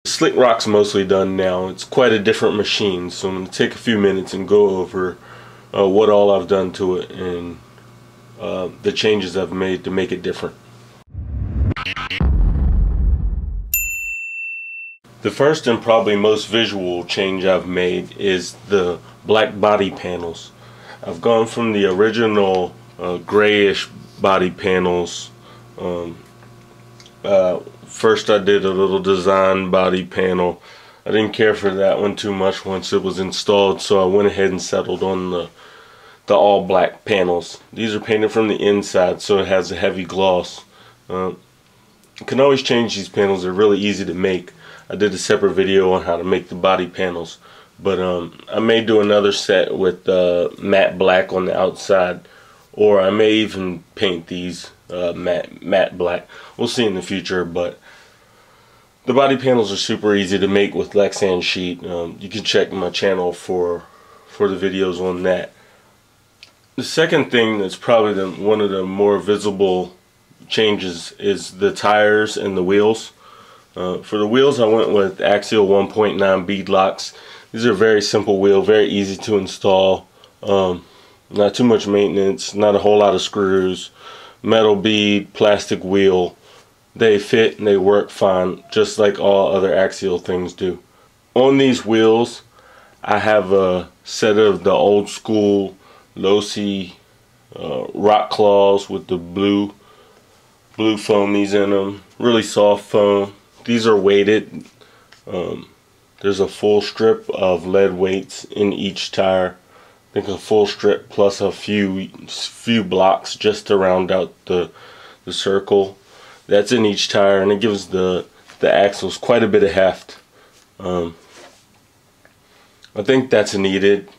SlickRock's mostly done now. It's quite a different machine, so I'm going to take a few minutes and go over what all I've done to it and the changes I've made to make it different. The first and probably most visual change I've made is the black body panels. I've gone from the original grayish body panels. First I did a little design body panel. I didn't care for that one too much once it was installed, so I went ahead and settled on the all black panels. These are painted from the inside, so it has a heavy gloss. You can always change these panels. They're really easy to make. I did a separate video on how to make the body panels, but I may do another set with matte black on the outside, or I may even paint these matte black. We'll see in the future, but the body panels are super easy to make with Lexan sheet. You can check my channel for the videos on that. The second thing that's probably one of the more visible changes is the tires and the wheels. For the wheels, I went with axial 1.9 bead locks. These are very simple wheel, very easy to install. Not too much maintenance, not a whole lot of screws. Metal bead, plastic wheel. They fit and they work fine, just like all other axial things do. On these wheels, I have a set of the old school low-C rock claws with the blue foamies in them. Really soft foam. These are weighted. There's a full strip of lead weights in each tire. I think a full strip plus a few blocks just to round out the circle. That's in each tire, and it gives the axles quite a bit of heft. I think that's needed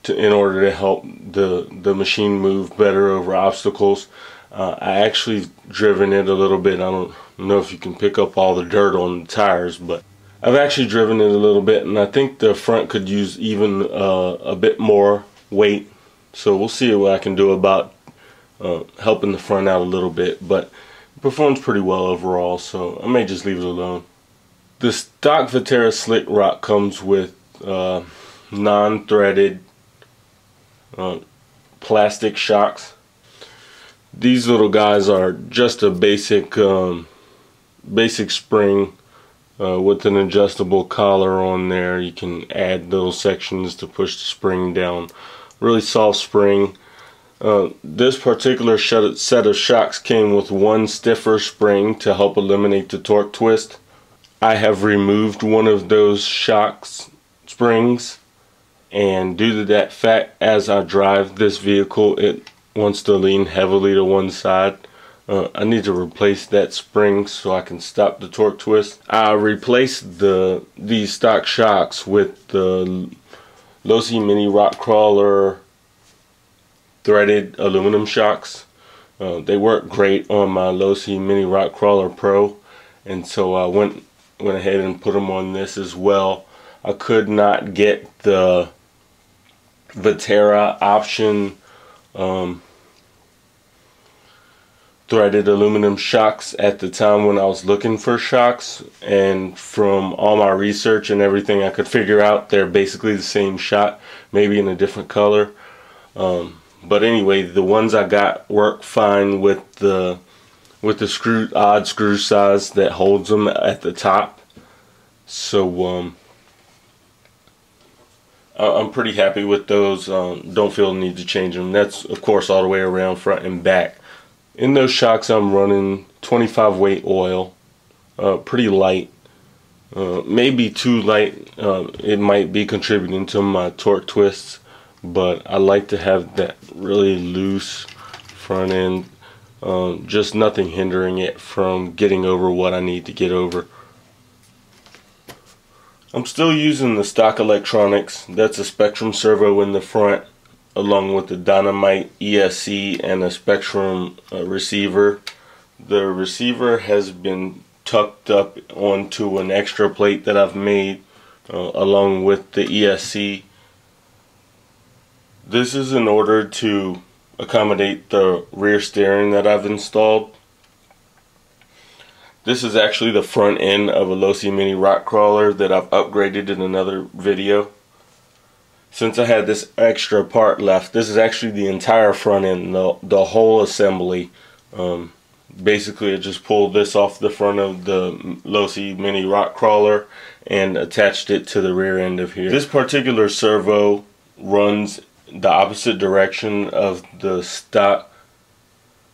in order to help the machine move better over obstacles. I actually driven it a little bit. I don't know if you can pick up all the dirt on the tires, but I've actually driven it a little bit, and I think the front could use even a bit more weight. So we'll see what I can do about helping the front out a little bit, but it performs pretty well overall, so I may just leave it alone. The stock Vaterra SlickRock comes with non-threaded plastic shocks. These little guys are just a basic spring with an adjustable collar on there. You can add little sections to push the spring down. Really soft spring. This particular set of shocks came with one stiffer spring to help eliminate the torque twist. I have removed one of those springs, and due to that fact, as I drive this vehicle, it wants to lean heavily to one side. I need to replace that spring so I can stop the torque twist. I replaced these stock shocks with the low-C Mini Rock Crawler threaded aluminum shocks. They work great on my low-C Mini Rock Crawler Pro, and so I went ahead and put them on this as well. I could not get the Vaterra option threaded aluminum shocks at the time when I was looking for shocks, and from all my research and everything I could figure out, they're basically the same shock, maybe in a different color. But anyway, the ones I got work fine with the odd screw size that holds them at the top. So I'm pretty happy with those. Don't feel the need to change them. That's of course all the way around, front and back. In those shocks I'm running 25 weight oil, pretty light, maybe too light. It might be contributing to my torque twists, but I like to have that really loose front end, just nothing hindering it from getting over what I need to get over. I'm still using the stock electronics. That's a Spectrum servo in the front, along with the Dynamite ESC and a Spectrum receiver. The receiver has been tucked up onto an extra plate that I've made along with the ESC. This is in order to accommodate the rear steering that I've installed. This is actually the front end of a Losi Mini rock crawler that I've upgraded in another video. Since I had this extra part left, this is actually the entire front end, the whole assembly. Basically, I just pulled this off the front of the Losi Mini rock crawler and attached it to the rear end of here. This particular servo runs the opposite direction of the stock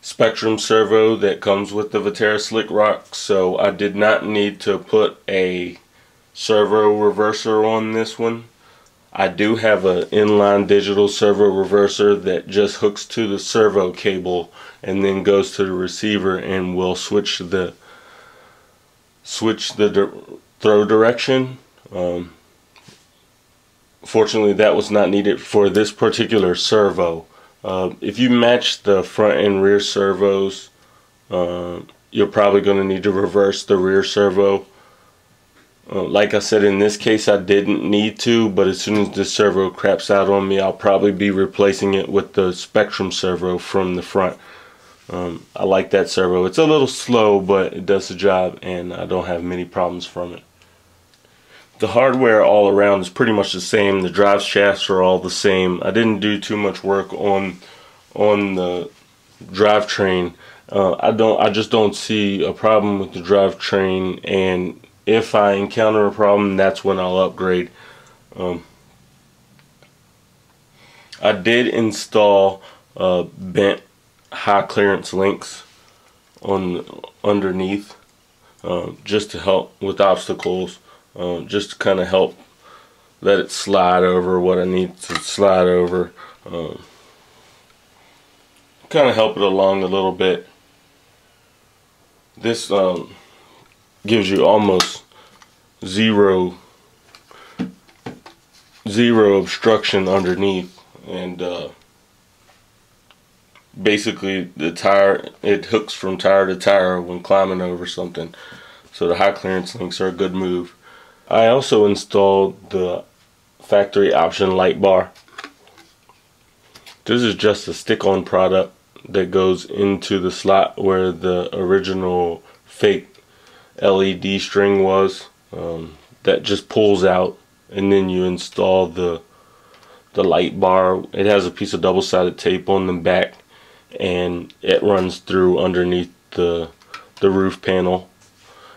Spectrum servo that comes with the Vaterra SlickRock, so I did not need to put a servo reverser on this one. I do have an inline digital servo reverser that just hooks to the servo cable and then goes to the receiver and will switch the throw direction. Fortunately, that was not needed for this particular servo. If you match the front and rear servos, you're probably going to need to reverse the rear servo. Like I said, in this case I didn't need to, but as soon as the servo craps out on me, I'll probably be replacing it with the Spectrum servo from the front. I like that servo. It's a little slow, but it does the job, and I don't have many problems from it. The hardware all around is pretty much the same. The drive shafts are all the same. I didn't do too much work on the drivetrain. I just don't see a problem with the drivetrain, and if I encounter a problem, that's when I'll upgrade. I did install bent high clearance links underneath just to help with obstacles. Just to kind of help let it slide over what I need to slide over. Kind of help it along a little bit. This gives you almost zero obstruction underneath, and basically the tire, it hooks from tire to tire when climbing over something. So the high clearance links are a good move. I also installed the factory option light bar. This is just a stick-on product that goes into the slot where the original fake LED string was. That just pulls out, and then you install the light bar. It has a piece of double-sided tape on the back, and it runs through underneath the roof panel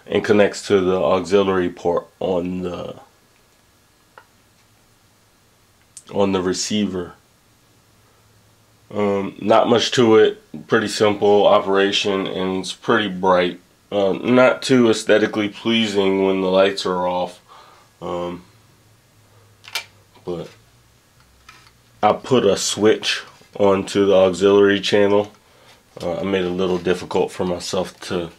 and connects to the auxiliary port on the receiver. Not much to it, pretty simple operation, and it's pretty bright. Not too aesthetically pleasing when the lights are off, but I put a switch onto the auxiliary channel. I made it a little difficult for myself to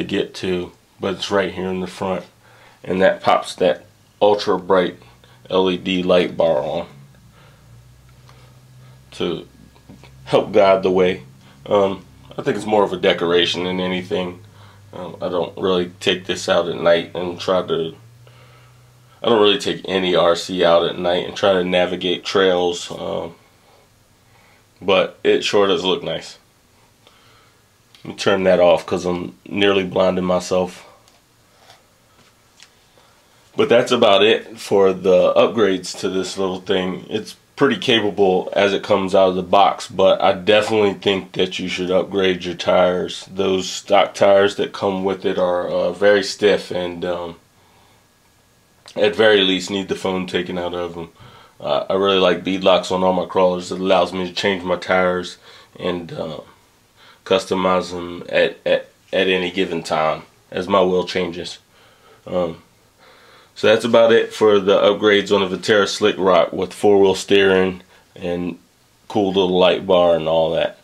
get to, but it's right here in the front, and that pops that ultra bright LED light bar on to help guide the way. I think it's more of a decoration than anything. I don't really take this out at night and I don't really take any RC out at night and try to navigate trails, but it sure does look nice. Let me turn that off because I'm nearly blinding myself. But that's about it for the upgrades to this little thing. It's pretty capable as it comes out of the box, but I definitely think that you should upgrade your tires. Those stock tires that come with it are very stiff, and at very least need the foam taken out of them. I really like bead locks on all my crawlers. It allows me to change my tires and customize them at any given time as my wheel changes. So that's about it for the upgrades on the Vaterra SlickRock with 4-wheel steering and cool little light bar and all that.